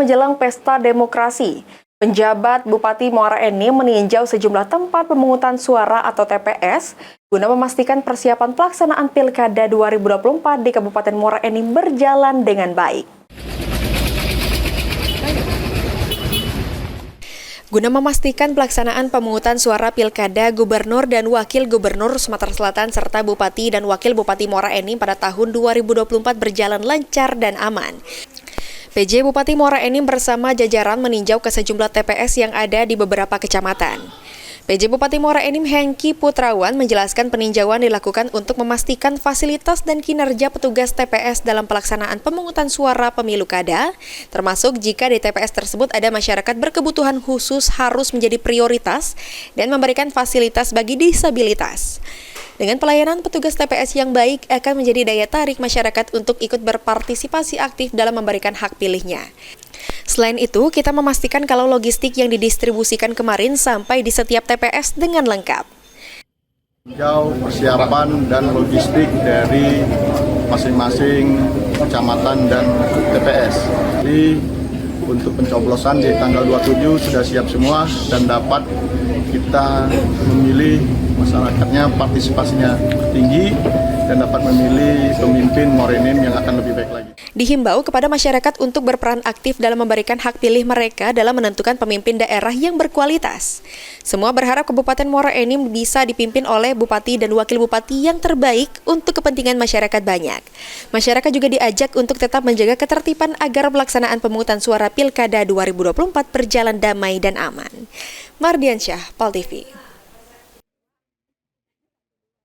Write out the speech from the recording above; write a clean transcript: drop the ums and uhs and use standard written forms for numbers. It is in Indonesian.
menjelang pesta demokrasi, penjabat Bupati Muara Enim meninjau sejumlah tempat pemungutan suara atau TPS guna memastikan persiapan pelaksanaan Pilkada 2024 di Kabupaten Muara Enim berjalan dengan baik. Guna memastikan pelaksanaan pemungutan suara Pilkada Gubernur dan Wakil Gubernur Sumatera Selatan serta Bupati dan Wakil Bupati Muara Enim pada tahun 2024 berjalan lancar dan aman. PJ Bupati Muara Enim bersama jajaran meninjau ke sejumlah TPS yang ada di beberapa kecamatan. PJ Bupati Muara Enim Hengki Putrawan menjelaskan peninjauan dilakukan untuk memastikan fasilitas dan kinerja petugas TPS dalam pelaksanaan pemungutan suara pemilu kada, termasuk jika di TPS tersebut ada masyarakat berkebutuhan khusus harus menjadi prioritas dan memberikan fasilitas bagi disabilitas. Dengan pelayanan petugas TPS yang baik akan menjadi daya tarik masyarakat untuk ikut berpartisipasi aktif dalam memberikan hak pilihnya. Selain itu, kita memastikan kalau logistik yang didistribusikan kemarin sampai di setiap TPS dengan lengkap. Jauh persiapan dan logistik dari masing-masing kecamatan dan TPS. Jadi untuk pencoblosan di tanggal 27 sudah siap semua dan dapat kita memilih masyarakatnya, partisipasinya tinggi dan dapat memilih pemimpin Muara Enim yang akan lebih baik lagi. Dihimbau kepada masyarakat untuk berperan aktif dalam memberikan hak pilih mereka dalam menentukan pemimpin daerah yang berkualitas. Semua berharap Kabupaten Muara Enim bisa dipimpin oleh Bupati dan Wakil Bupati yang terbaik untuk kepentingan masyarakat banyak. Masyarakat juga diajak untuk tetap menjaga ketertiban agar pelaksanaan pemungutan suara Pilkada 2024 berjalan damai dan aman. Mardiansyah, PAL TV.